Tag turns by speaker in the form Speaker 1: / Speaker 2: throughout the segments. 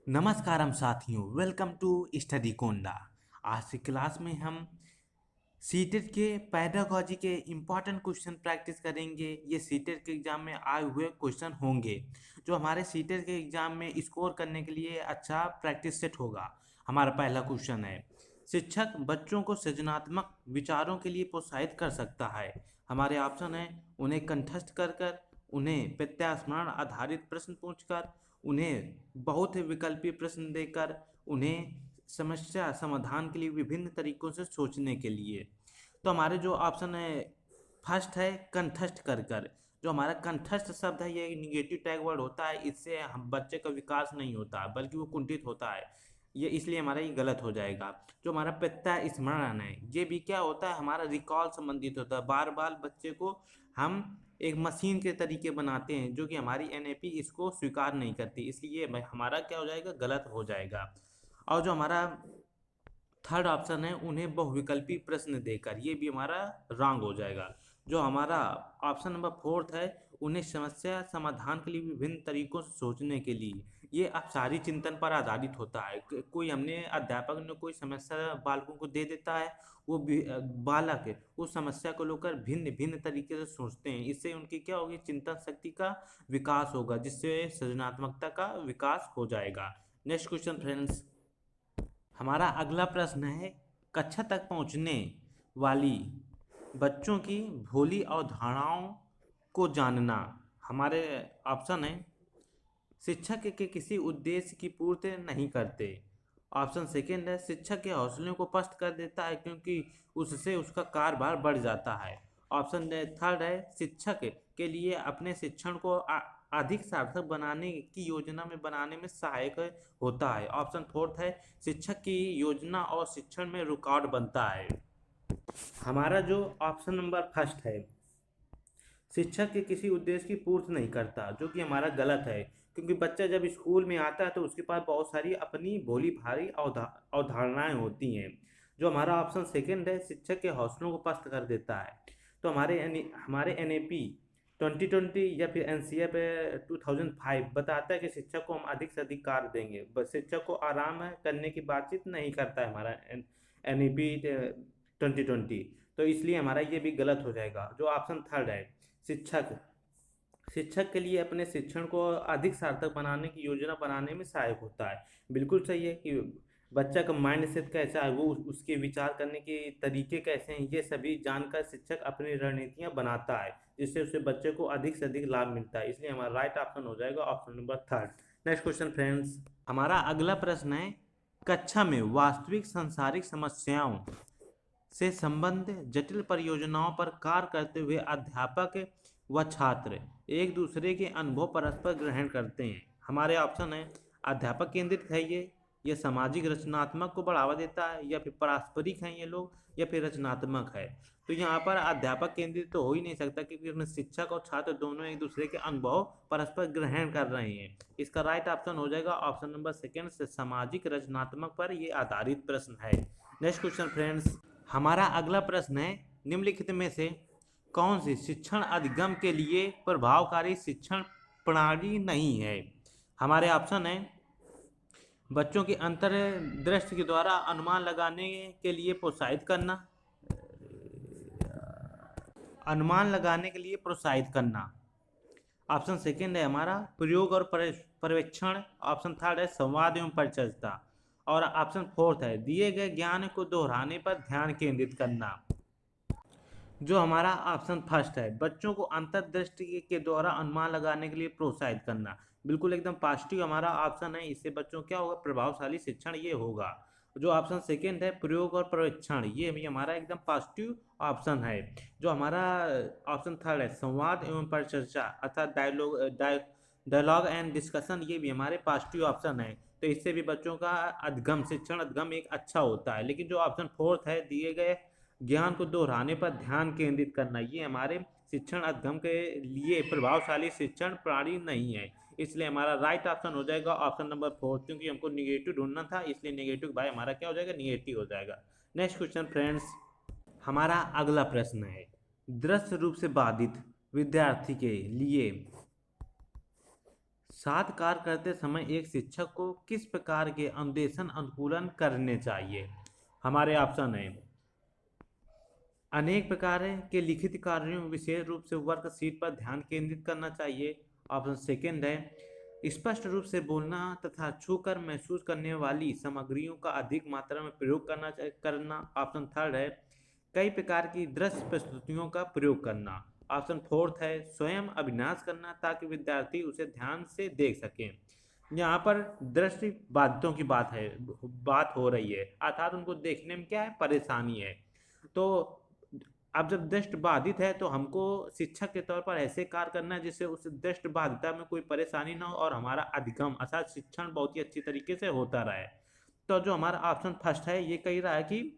Speaker 1: नमस्कारम साथियों, welcome to study कोंडा। आज की क्लास में हम सीटेट के पैडागॉजी के इम्पॉर्टेंट क्वेश्चन प्रैक्टिस करेंगे। ये सीटेट के एग्जाम में आए हुए क्वेश्चन होंगे जो हमारे सीटेट के एग्जाम में स्कोर करने के लिए अच्छा प्रैक्टिस सेट होगा। हमारा पहला क्वेश्चन है, शिक्षक बच्चों को सृजनात्मक विचारों के लिए प्रोत्साहित कर सकता है। हमारे ऑप्शन है, उन्हें कंठस्थ कर कर, उन्हें प्रत्यास्मरण आधारित प्रश्न पूछकर, उन्हें बहुत विकल्पीय प्रश्न देकर, उन्हें समस्या समाधान के लिए विभिन्न तरीकों से सोचने के लिए। तो हमारे जो ऑप्शन है फर्स्ट है कंठस्थ कर कर। जो हमारा कंठस्थ शब्द है ये निगेटिव टैग वर्ड होता है, इससे हम बच्चे का विकास नहीं होता बल्कि वो कुंठित होता है। ये इसलिए हमारा ये गलत हो जाएगा। जो हमारा प्रत्यय स्मरण है ये भी क्या होता है, हमारा रिकॉल संबंधित होता है। बार बार बच्चे को हम एक मशीन के तरीके बनाते हैं जो कि हमारी एनएपी इसको स्वीकार नहीं करती, इसलिए हमारा क्या हो जाएगा, गलत हो जाएगा। और जो हमारा थर्ड ऑप्शन है उन्हें बहुविकल्पी प्रश्न देकर, ये भी हमारा रॉन्ग हो जाएगा। जो हमारा ऑप्शन नंबर फोर्थ है, उन्हें समस्या समाधान के लिए विभिन्न तरीकों से सोचने के लिए, ये अपसारी चिंतन पर आधारित होता है। कोई हमने अध्यापक ने कोई समस्या बालकों को दे देता है, वो बालक उस समस्या को लेकर भिन्न भिन्न तरीके से सोचते हैं। इससे उनकी क्या होगी, चिंतन शक्ति का विकास होगा, जिससे सृजनात्मकता का विकास हो जाएगा। नेक्स्ट क्वेश्चन फ्रेंड्स, हमारा अगला प्रश्न है, कक्षा तक पहुंचने वाली बच्चों की भोली अवधारणाओं को जानना। हमारे ऑप्शन है, शिक्षक के किसी उद्देश्य की पूर्ति नहीं करते। ऑप्शन सेकेंड है, शिक्षक के हौसलों को पस्त कर देता है क्योंकि उससे उसका कार्यभार बढ़ जाता है। ऑप्शन थर्ड है, शिक्षक के लिए अपने शिक्षण को अधिक सार्थक बनाने की योजना में बनाने में सहायक होता है। ऑप्शन फोर्थ है, शिक्षक की योजना और शिक्षण में रुकावट बनता है। हमारा जो ऑप्शन नंबर फर्स्ट है, शिक्षक के किसी उद्देश्य की पूर्ति नहीं करता, जो कि हमारा गलत है। क्योंकि बच्चा जब स्कूल में आता है तो उसके पास बहुत सारी अपनी भोली भारी अवधारणाएं होती हैं। जो हमारा ऑप्शन सेकंड है, शिक्षक के हौसलों को पस्त कर देता है। तो हमारे एनएपी 2020 या फिर एनसीएफ 2005 बताता है कि शिक्षक को हम अधिक से अधिक कार्य देंगे, बस शिक्षक को आराम करने की बातचीत नहीं करता है हमारा एनईपी 2020। तो इसलिए हमारा ये भी गलत हो जाएगा। जो ऑप्शन थर्ड है, शिक्षक शिक्षक के लिए अपने शिक्षण को अधिक सार्थक बनाने की योजना बनाने में सहायक होता है। बिल्कुल सही है कि बच्चा का माइंड सेट कैसा है, वो उसके विचार करने के तरीके कैसे हैं, ये सभी जानकर शिक्षक अपनी रणनीतियां बनाता है, जिससे उसे बच्चे को अधिक से अधिक लाभ मिलता है। इसलिए हमारा राइट ऑप्शन हो जाएगा option number third. Next question friends, हमारा अगला प्रश्न है, कक्षा में वास्तविक सांसारिक समस्याओं से संबंधित जटिल परियोजनाओं पर कार्य करते हुए अध्यापक व छात्र एक दूसरे के अनुभव परस्पर ग्रहण करते हैं। हमारे ऑप्शन है, अध्यापक केंद्रित है ये सामाजिक रचनात्मक को बढ़ावा देता है, या फिर पारस्परिक हैं ये लोग, या फिर रचनात्मक है। तो यहाँ पर अध्यापक केंद्रित तो हो ही नहीं सकता, क्योंकि उसमें शिक्षक और छात्र दोनों एक दूसरे के अनुभव परस्पर ग्रहण कर रहे हैं। इसका राइट ऑप्शन हो जाएगा ऑप्शन नंबर सेकेंड से सामाजिक रचनात्मक पर ये आधारित प्रश्न है। नेक्स्ट क्वेश्चन फ्रेंड्स, हमारा अगला प्रश्न है, निम्नलिखित में से कौन सी शिक्षण अधिगम के लिए प्रभावकारी शिक्षण प्रणाली नहीं है। हमारे ऑप्शन है, बच्चों की अंतर्दृष्टि के द्वारा अनुमान लगाने के लिए प्रोत्साहित करना, अनुमान लगाने के लिए प्रोत्साहित करना। ऑप्शन सेकंड है हमारा प्रयोग और पर्यवेक्षण। ऑप्शन थर्ड है संवाद एवं परिचर्चा। और ऑप्शन फोर्थ है दिए गए ज्ञान को दोहराने पर ध्यान केंद्रित करना। जो हमारा ऑप्शन फर्स्ट है, बच्चों को अंतर्दृष्टि के द्वारा अनुमान लगाने के लिए प्रोत्साहित करना, बिल्कुल एकदम पॉजिटिव हमारा ऑप्शन है। इससे बच्चों क्या होगा, प्रभावशाली शिक्षण ये होगा। जो ऑप्शन सेकंड है प्रयोग और पर्यवेक्षण, ये भी हमारा एकदम पॉजिटिव ऑप्शन है। जो हमारा ऑप्शन थर्ड है संवाद एवं परिचर्चा अर्थात डायलॉग एंड डिस्कशन, ये भी हमारे पॉजिटिव ऑप्शन है। तो इससे भी बच्चों का अधिगम शिक्षण अधिगम एक अच्छा होता है। लेकिन जो ऑप्शन फोर्थ है दिए गए ज्ञान को दोहराने पर ध्यान केंद्रित करना, ये हमारे शिक्षण अधिगम के लिए प्रभावशाली शिक्षण प्रणाली नहीं है। इसलिए हमारा राइट ऑप्शन हो जाएगा ऑप्शन नंबर फोर, क्योंकि हमको निगेटिव ढूंढना था, इसलिए निगेटिव बाय हमारा क्या हो जाएगा, निगेटिव हो जाएगा। नेक्स्ट क्वेश्चन फ्रेंड्स, हमारा अगला प्रश्न है, दृश्य रूप से बाधित विद्यार्थी के लिए साथ कार्य करते समय एक शिक्षक को किस प्रकार के अनुदेशन अनुकूलन करने चाहिए? हमारे ऑप्शन है अनेक प्रकार के लिखित कार्यों विशेष रूप से वर्कशीट पर ध्यान केंद्रित करना चाहिए। ऑप्शन सेकंड है स्पष्ट रूप से बोलना तथा छूकर महसूस करने वाली सामग्रियों का अधिक मात्रा में प्रयोग करना। ऑप्शन थर्ड है कई प्रकार की दृश्य प्रस्तुतियों का प्रयोग करना। ऑप्शन फोर्थ है स्वयं अभ्यास करना ताकि विद्यार्थी उसे ध्यान से देख सकें। यहाँ पर दृष्टि बाधितों की बात हो रही है, अर्थात उनको देखने में क्या है, परेशानी है। तो अब जब दृष्टि बाधित है तो हमको शिक्षक के तौर पर ऐसे कार्य करना है जिससे उस दृष्टि बाधिता में कोई परेशानी ना हो और हमारा अधिगम अर्थात शिक्षण बहुत ही अच्छी तरीके से होता रहे। तो जो हमारा ऑप्शन फर्स्ट है ये कह रहा है कि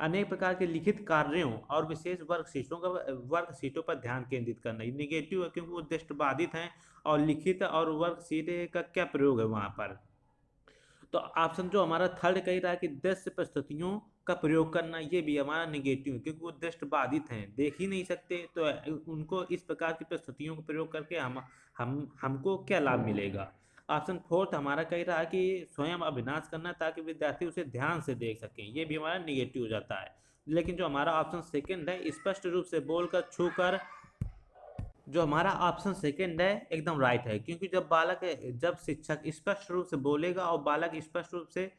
Speaker 1: अनेक प्रकार के लिखित कार्यों और विशेष वर्कशीटों पर ध्यान केंद्रित करना। ये निगेटिव है क्योंकि वो दृष्टि बाधित हैं और लिखित और वर्कशीट का क्या प्रयोग है वहाँ पर। तो ऑप्शन जो हमारा थर्ड कह रहा है कि दृश्य प्रस्तुतियों का प्रयोग करना, ये भी हमारा निगेटिव है क्योंकि वो दृष्टि बाधित हैं, देख ही नहीं सकते, तो उनको इस प्रकार की प्रस्तुतियों का प्रयोग करके हमको क्या लाभ मिलेगा। ऑप्शन फोर्थ हमारा कह रहा है कि स्वयं अभ्यास करना ताकि विद्यार्थी उसे ध्यान से देख सकें, ये भी हमारा निगेटिव हो जाता है। लेकिन जो हमारा ऑप्शन सेकंड है स्पष्ट रूप से बोलकर छूकर, जो हमारा ऑप्शन सेकंड है एकदम राइट है क्योंकि जब शिक्षक स्पष्ट रूप से बोलेगा और बालक स्पष्ट रूप से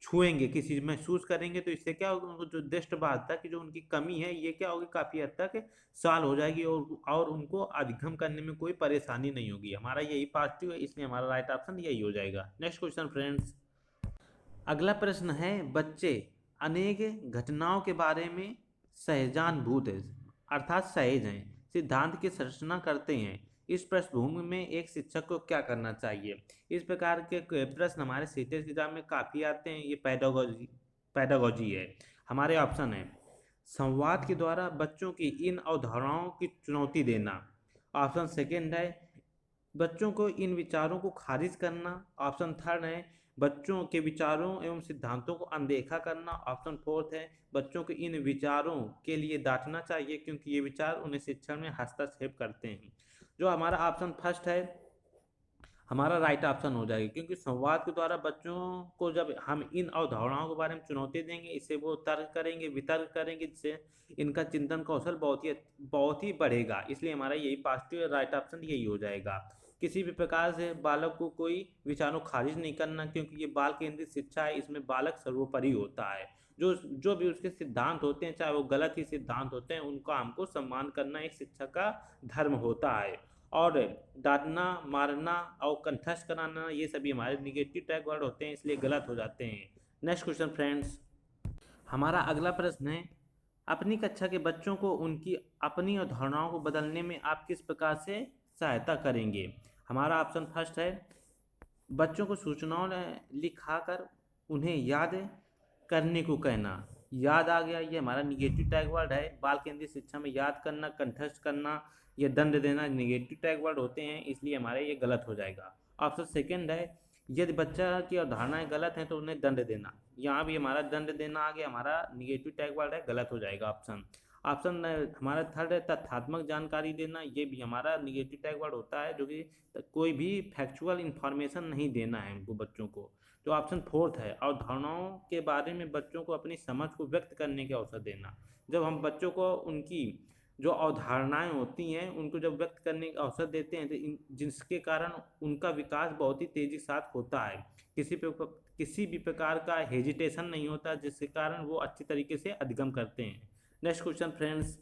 Speaker 1: छुएंगे, किसी चीज महसूस करेंगे, तो इससे क्या होगा, उनको जो दृष्टि बाधिता की जो उनकी कमी है ये क्या होगी, काफी हद तक सॉल्व हो जाएगी और उनको अधिगम करने में कोई परेशानी नहीं होगी। हमारा यही पॉजिटिव है, इसलिए हमारा राइट ऑप्शन यही हो जाएगा। नेक्स्ट क्वेश्चन फ्रेंड्स, अगला प्रश्न है बच्चे अनेक घटनाओं के बारे में सहजानुभूत है अर्थात सहज हैं सिद्धांत की संरचना करते हैं। इस पृष्ठभूमि में एक शिक्षक को क्या करना चाहिए? इस प्रकार के प्रश्न हमारे सीटेट एग्जाम में काफ़ी आते हैं। ये पैडागोजी है। हमारे ऑप्शन है संवाद के द्वारा बच्चों की इन अवधारणाओं की चुनौती देना। ऑप्शन सेकंड है बच्चों को इन विचारों को खारिज करना। ऑप्शन थर्ड है बच्चों के विचारों एवं सिद्धांतों को अनदेखा करना। ऑप्शन फोर्थ है बच्चों को इन विचारों के लिए डांटना चाहिए क्योंकि ये विचार उन्हें शिक्षण में हस्तक्षेप करते हैं। जो हमारा ऑप्शन फर्स्ट है हमारा राइट ऑप्शन हो जाएगा क्योंकि संवाद के द्वारा बच्चों को जब हम इन अवधारणाओं के बारे में चुनौती देंगे, इससे वो तर्क करेंगे, वितर्क करेंगे, जिससे इनका चिंतन कौशल बहुत ही बढ़ेगा। इसलिए हमारा यही पॉजिटिव राइट ऑप्शन यही हो जाएगा। किसी भी प्रकार से बालक को कोई विचारों खारिज नहीं करना क्योंकि ये बाल केंद्रित शिक्षा है, इसमें बालक सर्वोपरि होता है। जो जो भी उसके सिद्धांत होते हैं, चाहे वो गलत ही सिद्धांत होते हैं, उनका हमको सम्मान करना एक शिक्षक का धर्म होता है। और डांटना, मारना और कंठस्थ कराना ये सभी हमारे निगेटिव टैग वर्ड होते हैं, इसलिए गलत हो जाते हैं। नेक्स्ट क्वेश्चन फ्रेंड्स, हमारा अगला प्रश्न है अपनी कक्षा के बच्चों को उनकी अपनी अवधारणाओं को बदलने में आप किस प्रकार से सहायता करेंगे? हमारा ऑप्शन फर्स्ट है बच्चों को सूचनाओं लिखाकर उन्हें याद करने को कहना। याद आ गया, ये हमारा निगेटिव टैग वर्ड है। बाल केंद्रित शिक्षा में याद करना, कंठस्थ करना या दंड देना निगेटिव टैग वर्ड होते हैं, इसलिए हमारे ये गलत हो जाएगा। ऑप्शन सेकंड है यदि बच्चा की अवधारणाएं गलत हैं तो उन्हें दंड देना। यहाँ भी हमारा दंड देना आ गया, हमारा निगेटिव टैग वर्ड है, गलत हो जाएगा ऑप्शन। ऑप्शन हमारा थर्ड है तथ्यात्मक जानकारी देना। ये भी हमारा निगेटिव टैग वर्ड होता है, जो कि कोई भी फैक्चुअल इंफॉर्मेशन नहीं देना है उनको बच्चों को। जो ऑप्शन फोर्थ है अवधारणाओं के बारे में बच्चों को अपनी समझ को व्यक्त करने के अवसर देना। जब हम बच्चों को उनकी जो अवधारणाएं होती हैं उनको जब व्यक्त करने का अवसर देते हैं तो जिसके कारण उनका विकास बहुत ही तेजी के साथ होता है, किसी भी प्रकार का हेजिटेशन नहीं होता, जिसके कारण वो अच्छी तरीके से अधिगम करते हैं। नेक्स्ट क्वेश्चन फ्रेंड्स,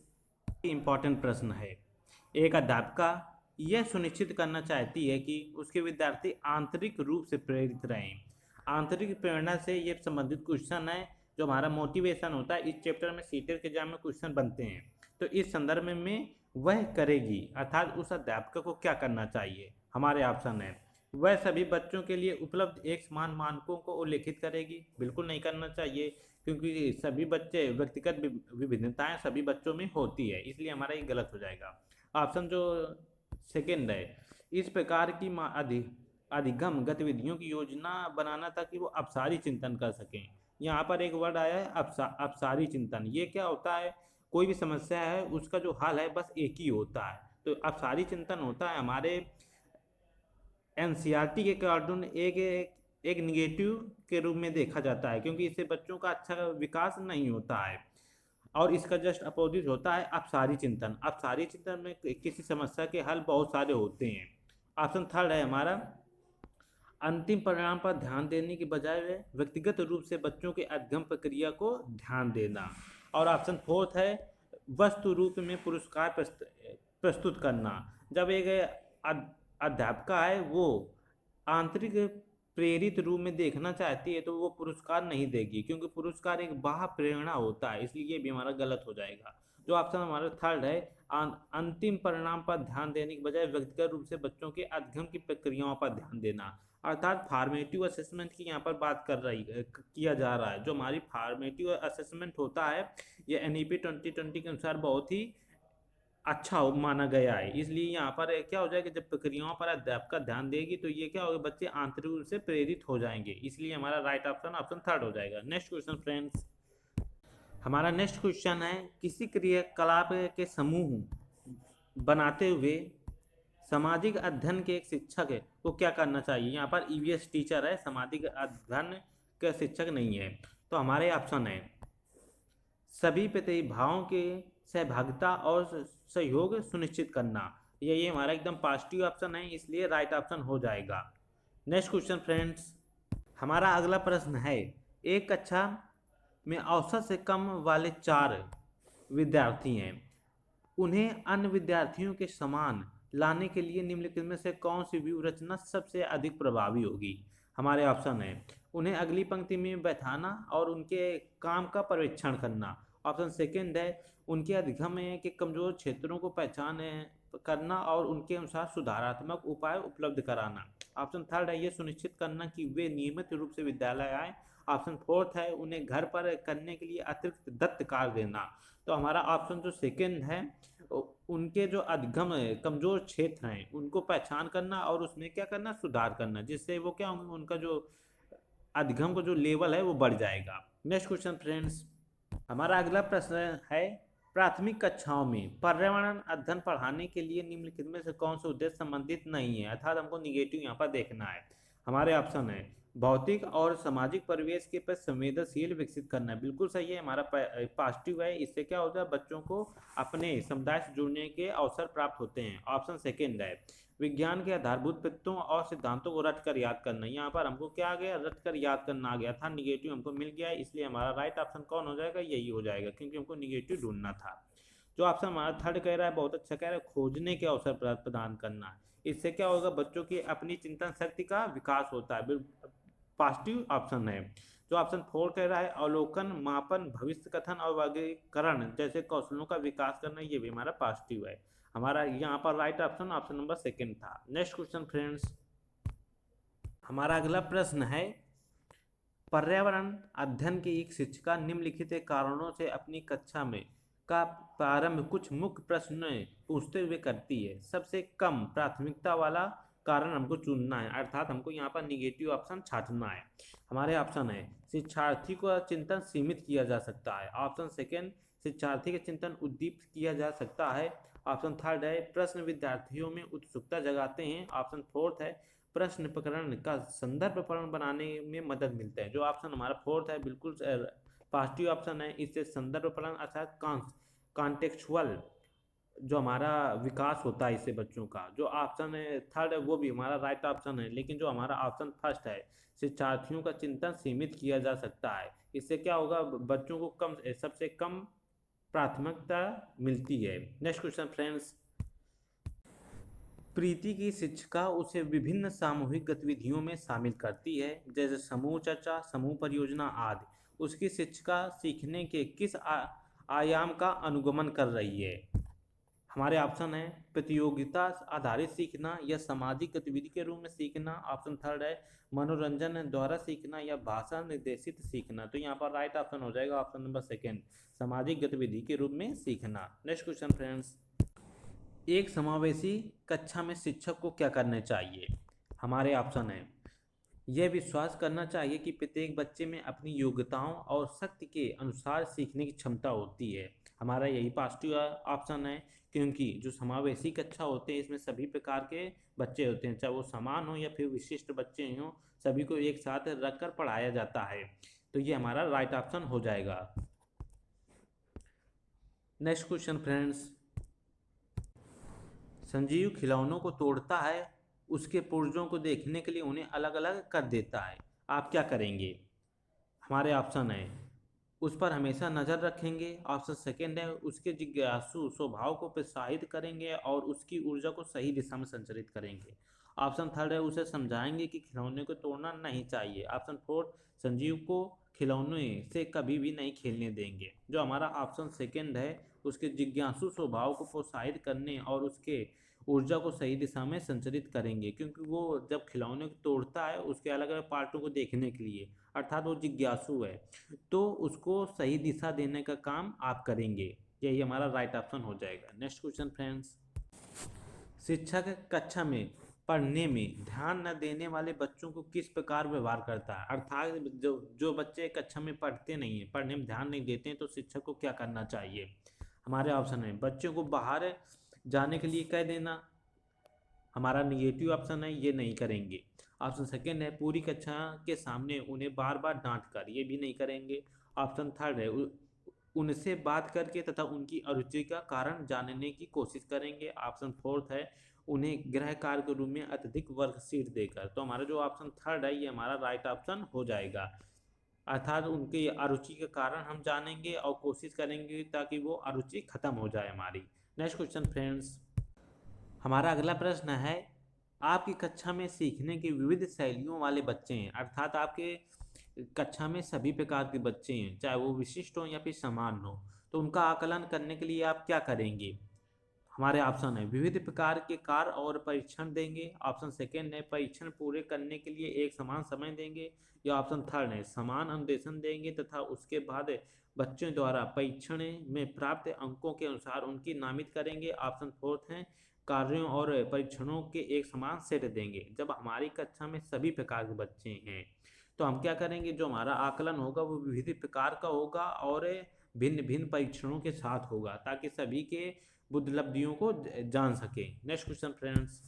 Speaker 1: इंपॉर्टेंट प्रश्न है। एक अध्यापिका यह सुनिश्चित करना चाहती है कि उसके विद्यार्थी आंतरिक रूप से प्रेरित रहें। आंतरिक प्रेरणा से ये संबंधित क्वेश्चन है, जो हमारा मोटिवेशन होता है। इस चैप्टर में सीटेट के एग्जाम में क्वेश्चन बनते हैं, तो इस संदर्भ में वह करेगी अर्थात उस अध्यापक को क्या करना चाहिए? हमारे ऑप्शन है वह सभी बच्चों के लिए उपलब्ध एक समान मानकों को उल्लेखित करेगी। बिल्कुल नहीं करना चाहिए क्योंकि सभी बच्चे व्यक्तिगत विभिन्नताएं सभी बच्चों में होती है, इसलिए हमारा ये गलत हो जाएगा। ऑप्शन जो सेकेंड है इस प्रकार की अधिगम गतिविधियों की योजना बनाना ताकि वो अपसारी चिंतन कर सकें। यहाँ पर एक वर्ड आया है अपसारी चिंतन। ये क्या होता है? कोई भी समस्या है उसका जो हल है बस एक ही होता है, तो अपसारी चिंतन होता है हमारे एनसीईआरटी के कार्टून एक निगेटिव के रूप में देखा जाता है, क्योंकि इससे बच्चों का अच्छा विकास नहीं होता है। और इसका जस्ट अपोजिट होता है अपसारी चिंतन। अपसारी चिंतन में किसी समस्या के हल बहुत सारे होते हैं। ऑप्शन थर्ड है हमारा अंतिम परिणाम पर ध्यान देने की बजाय वे व्यक्तिगत रूप से बच्चों के अध्ययन प्रक्रिया को ध्यान देना। और ऑप्शन फोर्थ है वस्तु रूप में पुरस्कार प्रस्तुत करना। जब एक अध्यापिका है वो आंतरिक प्रेरित रूप में देखना चाहती है तो वो पुरस्कार नहीं देगी, क्योंकि पुरस्कार एक बाह्य प्रेरणा होता है, इसलिए ये भी हमारा गलत हो जाएगा। जो ऑप्शन हमारा थर्ड है अंतिम परिणाम पर ध्यान देने के बजाय व्यक्तिगत रूप से बच्चों के अध्ययन की प्रक्रियाओं पर ध्यान देना, अर्थात फार्मेटिव असेसमेंट की यहाँ पर बात किया जा रहा है। जो हमारी फार्मेटिव असेसमेंट होता है ये NEP 2020 के अनुसार बहुत ही अच्छा माना गया है। इसलिए यहाँ पर क्या हो जाएगा, जब प्रक्रियाओं पर अध्यापक ध्यान देगी तो ये क्या होगा, बच्चे आंतरिक रूप से प्रेरित हो जाएंगे। इसलिए हमारा राइट ऑप्शन थर्ड हो जाएगा। नेक्स्ट क्वेश्चन फ्रेंड्स, हमारा नेक्स्ट क्वेश्चन है किसी क्रियाकलाप के समूह बनाते हुए सामाजिक अध्ययन के एक शिक्षक है को क्या करना चाहिए। यहाँ पर EVS टीचर है, सामाजिक अध्ययन का शिक्षक नहीं है। तो हमारे ऑप्शन है सभी प्रतिभाओं के सहभागिता और सहयोग सुनिश्चित करना। ये हमारा एकदम पॉजिटिव ऑप्शन है, इसलिए राइट ऑप्शन हो जाएगा। नेक्स्ट क्वेश्चन फ्रेंड्स, हमारा अगला प्रश्न है एक कक्षा में औसत से कम वाले 4 विद्यार्थी हैं, उन्हें अन्य विद्यार्थियों के समान लाने के लिए निम्नलिखित में से कौन सी व्यूहरचना सबसे अधिक प्रभावी होगी। हमारे ऑप्शन है उन्हें अगली पंक्ति में बैठाना और उनके काम का पर्यवेक्षण करना। ऑप्शन सेकंड है उनके अधिगम के कमजोर क्षेत्रों को पहचान करना और उनके अनुसार सुधारात्मक उपाय उपलब्ध कराना। ऑप्शन थर्ड है ये सुनिश्चित करना कि वे नियमित रूप से विद्यालय आए। ऑप्शन फोर्थ है उन्हें घर पर करने के लिए अतिरिक्त दत्त कार्य देना। तो हमारा ऑप्शन जो सेकंड है उनके जो अधिगम कमजोर क्षेत्र हैं उनको पहचान करना और उसमें क्या करना, सुधार करना, जिससे वो क्या होंगे, उनका जो अधिगम का जो लेवल है वो बढ़ जाएगा। नेक्स्ट क्वेश्चन फ्रेंड्स, हमारा अगला प्रश्न है प्राथमिक कक्षाओं में पर्यावरण अध्ययन पढ़ाने के लिए निम्नलिखित में से कौन से उद्देश्य संबंधित नहीं है, अर्थात हमको निगेटिव यहाँ पर देखना है। हमारे ऑप्शन है भौतिक और सामाजिक परिवेश के प्रति संवेदनशील विकसित करना है, बिल्कुल सही है, हमारा पॉजिटिव है। इससे क्या होता है, बच्चों को अपने समुदाय से जुड़ने के अवसर प्राप्त होते हैं। ऑप्शन सेकेंड है विज्ञान के आधारभूत तत्वों और सिद्धांतों को रट कर याद करना। यहाँ पर हमको क्या आ गया, रट कर याद करना आ गया था, निगेटिव हमको मिल गया, इसलिए हमारा राइट ऑप्शन कौन हो जाएगा, यही हो जाएगा, क्योंकि हमको निगेटिव ढूंढना था। जो ऑप्शन हमारा थर्ड कह रहा है बहुत अच्छा कह रहा है, खोजने के अवसर प्रदान करना। इससे क्या होगा, बच्चों की अपनी चिंतन शक्ति का विकास होता है, पॉजिटिव ऑप्शन है। जो ऑप्शन फोर कह रहा है अवलोकन, मापन, भविष्य कथन और वर्गीकरण जैसे कौशलों का विकास करना, ये भी हमारा पॉजिटिव है। हमारा यहाँ पर राइट ऑप्शन नंबर सेकंड था। नेक्स्ट क्वेश्चन फ्रेंड्स, हमारा अगला प्रश्न है पर्यावरण अध्ययन की एक शिक्षिका निम्नलिखित कारणों से अपनी कक्षा में का प्रारंभ कुछ मुख्य प्रश्न पूछते हुए करती है। सबसे कम प्राथमिकता वाला कारण हमको चुनना है, अर्थात हमको यहाँ पर निगेटिव ऑप्शन छांटना है। हमारे ऑप्शन है शिक्षार्थी को चिंतन सीमित किया जा सकता है। ऑप्शन सेकेंड शिक्षार्थी का चिंतन उद्दीपित किया जा सकता है। ऑप्शन थर्ड है प्रश्न विद्यार्थियों में उत्सुकता जगाते हैं। ऑप्शन फोर्थ है प्रश्न प्रकरण का संदर्भ प्रकरण बनाने में मदद मिलता है। जो ऑप्शन हमारा फोर्थ है बिल्कुल पॉजिटिव ऑप्शन है, इससे संदर्भ प्रकरण अर्थात कॉन्टेक्चुअल जो हमारा विकास होता है इससे बच्चों का। जो ऑप्शन है थर्ड है वो भी हमारा राइट ऑप्शन है, लेकिन जो हमारा ऑप्शन फर्स्ट है शिक्षार्थियों का चिंतन सीमित किया जा सकता है, इससे क्या होगा, बच्चों को सबसे कम प्राथमिकता मिलती है। नेक्स्ट क्वेश्चन फ्रेंड्स, प्रीति की शिक्षिका उसे विभिन्न सामूहिक गतिविधियों में शामिल करती है, जैसे समूह चर्चा, समूह परियोजना आदि। उसकी शिक्षिका सीखने के किस आयाम का अनुगमन कर रही है। हमारे ऑप्शन है प्रतियोगिता आधारित सीखना या सामाजिक गतिविधि के रूप में सीखना। ऑप्शन थर्ड है मनोरंजन द्वारा सीखना या भाषा निर्देशित सीखना। तो यहाँ पर राइट ऑप्शन हो जाएगा ऑप्शन नंबर सेकेंड, सामाजिक गतिविधि के रूप में सीखना। नेक्स्ट क्वेश्चन फ्रेंड्स, एक समावेशी कक्षा में शिक्षक को क्या करना चाहिए। हमारे ऑप्शन है यह विश्वास करना चाहिए कि प्रत्येक बच्चे में अपनी योग्यताओं और शक्ति के अनुसार सीखने की क्षमता होती है। हमारा यही पॉजिटिव ऑप्शन है, क्योंकि जो समावेशी कक्षा होते हैं इसमें सभी प्रकार के बच्चे होते हैं, चाहे वो समान हो या फिर विशिष्ट बच्चे हों, सभी को एक साथ रखकर पढ़ाया जाता है। तो ये हमारा राइट ऑप्शन हो जाएगा। नेक्स्ट क्वेश्चन फ्रेंड्स, संजीव खिलौनों को तोड़ता है, उसके पुर्जों को देखने के लिए उन्हें अलग अलग कर देता है, आप क्या करेंगे? हमारे ऑप्शन है, उस पर हमेशा नज़र रखेंगे। ऑप्शन सेकेंड है, उसके जिज्ञासु स्वभाव को प्रोत्साहित करेंगे और उसकी ऊर्जा को सही दिशा में संचालित करेंगे। ऑप्शन थर्ड है, उसे समझाएंगे कि खिलौने को तोड़ना नहीं चाहिए। ऑप्शन फोर्थ, संजीव को खिलौने से कभी भी नहीं खेलने देंगे। जो हमारा ऑप्शन सेकेंड है, उसके जिज्ञासु स्वभाव को प्रोत्साहित करने और उसके ऊर्जा को सही दिशा में संचालित करेंगे, क्योंकि वो जब खिलौने को तोड़ता है उसके अलग अलग पार्टों को देखने के लिए, अर्थात वो जिज्ञासु है, तो उसको सही दिशा देने का काम आप करेंगे। यही हमारा राइट ऑप्शन हो जाएगा। नेक्स्ट क्वेश्चन फ्रेंड्स, शिक्षक कक्षा में पढ़ने में ध्यान न देने वाले बच्चों को किस प्रकार व्यवहार करता है? अर्थात जो जो बच्चे कक्षा में पढ़ते नहीं हैं, पढ़ने में ध्यान नहीं देते हैं, तो शिक्षक को क्या करना चाहिए? हमारे ऑप्शन है, बच्चों को बाहर जाने के लिए कह देना। हमारा निगेटिव ऑप्शन है, ये नहीं करेंगे। ऑप्शन सेकेंड है, पूरी कक्षा के सामने उन्हें बार बार डांट कर, ये भी नहीं करेंगे। ऑप्शन थर्ड है, उनसे बात करके तथा उनकी अरुचि का कारण जानने की कोशिश करेंगे। ऑप्शन फोर्थ है, उन्हें गृह कार्य के रूप में अत्यधिक वर्कशीट देकर। तो हमारा जो ऑप्शन थर्ड है, ये हमारा राइट ऑप्शन हो जाएगा। अर्थात उनकी अरुचि के कारण हम जानेंगे और कोशिश करेंगे ताकि वो अरुचि खत्म हो जाए हमारी। नेक्स्ट क्वेश्चन फ्रेंड्स, हमारा अगला प्रश्न है, आपकी कक्षा में सीखने की विविध शैलियों वाले बच्चे हैं, अर्थात आपके कक्षा में सभी प्रकार के बच्चे हैं, चाहे वो विशिष्ट हो या फिर समान हो, तो उनका आकलन करने के लिए आप क्या करेंगे? हमारे ऑप्शन है, विविध प्रकार के कार्य और परीक्षण देंगे। ऑप्शन सेकेंड है, परीक्षण पूरे करने के लिए एक समान समय देंगे। या ऑप्शन थर्ड है, समान अनुदेशन देंगे तथा उसके बाद बच्चों द्वारा परीक्षण में प्राप्त अंकों के अनुसार उनकी नामित करेंगे। ऑप्शन फोर्थ है, कार्यों और परीक्षणों के एक समान सेट देंगे। जब हमारी कक्षा में सभी प्रकार के बच्चे हैं तो हम क्या करेंगे, जो हमारा आकलन होगा वो विविध प्रकार का होगा और भिन्न भिन्न परीक्षणों के साथ होगा, ताकि सभी के बुद्धिलब्धियों को जान सके। नेक्स्ट क्वेश्चन फ्रेंड्स,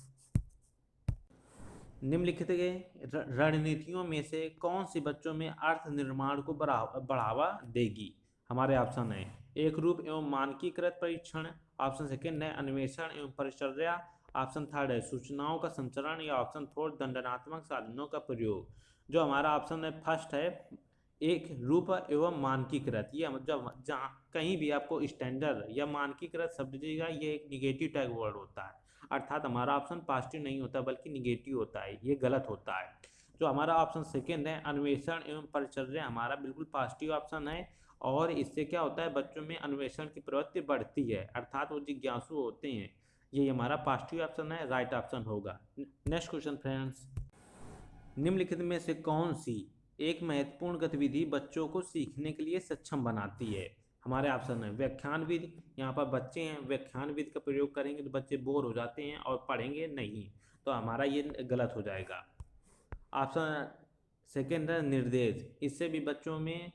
Speaker 1: निम्नलिखित के रणनीतियों में से कौन सी बच्चों में अर्थ निर्माण को बढ़ावा देगी? हमारे ऑप्शन है, एक रूप एवं मानकीकृत परीक्षण। ऑप्शन सेकेंड है, अन्वेषण एवं परिचर्या। ऑप्शन थर्ड है, सूचनाओं का संचरण। या ऑप्शन फोर्थ, दंडनात्मक साधनों का प्रयोग। जो हमारा ऑप्शन है फर्स्ट है, एक रूप एवं मानकीकृत। ये जब जहाँ कहीं भी आपको स्टैंडर्ड या मानकीकृत शब्द दिखेगा, ये एक निगेटिव टैग वर्ड होता है, अर्थात हमारा ऑप्शन पॉजिटिव नहीं होता बल्कि निगेटिव होता है, ये गलत होता है। जो हमारा ऑप्शन सेकेंड है, अन्वेषण एवं परिचर्या, हमारा बिल्कुल पॉजिटिव ऑप्शन है, और इससे क्या होता है, बच्चों में अन्वेषण की प्रवृत्ति बढ़ती है, अर्थात वो जिज्ञासु होते हैं। ये हमारा पॉजिटिव ऑप्शन है, राइट ऑप्शन होगा। नेक्स्ट क्वेश्चन फ्रेंड्स, निम्नलिखित में से कौन सी एक महत्वपूर्ण गतिविधि बच्चों को सीखने के लिए सक्षम बनाती है? हमारे ऑप्शन है, व्याख्यानविद। यहाँ पर बच्चे हैं, व्याख्यानविद का प्रयोग करेंगे तो बच्चे बोर हो जाते हैं और पढ़ेंगे नहीं, तो हमारा ये गलत हो जाएगा। ऑप्शन सेकेंड है, निर्देश। इससे भी बच्चों में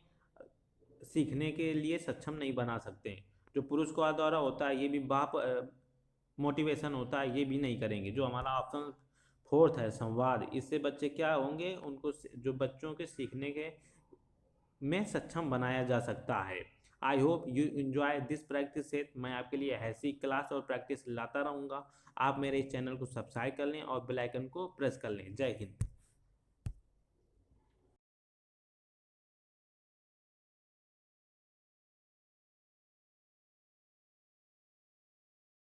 Speaker 1: सीखने के लिए सक्षम नहीं बना सकते। जो पुरुष को द्वारा होता है, ये भी बाप मोटिवेशन होता है, ये भी नहीं करेंगे। जो हमारा ऑप्शन फोर्थ है, संवाद। इससे बच्चे क्या होंगे, उनको जो बच्चों के सीखने के में सक्षम बनाया जा सकता है। I hope you enjoy this practice set. मैं आपके लिए ऐसी क्लास और प्रैक्टिस लाता रहूँगा। आप मेरे इस चैनल को सब्सक्राइब कर लें और बेल आइकन को प्रेस कर लें। जय हिंद।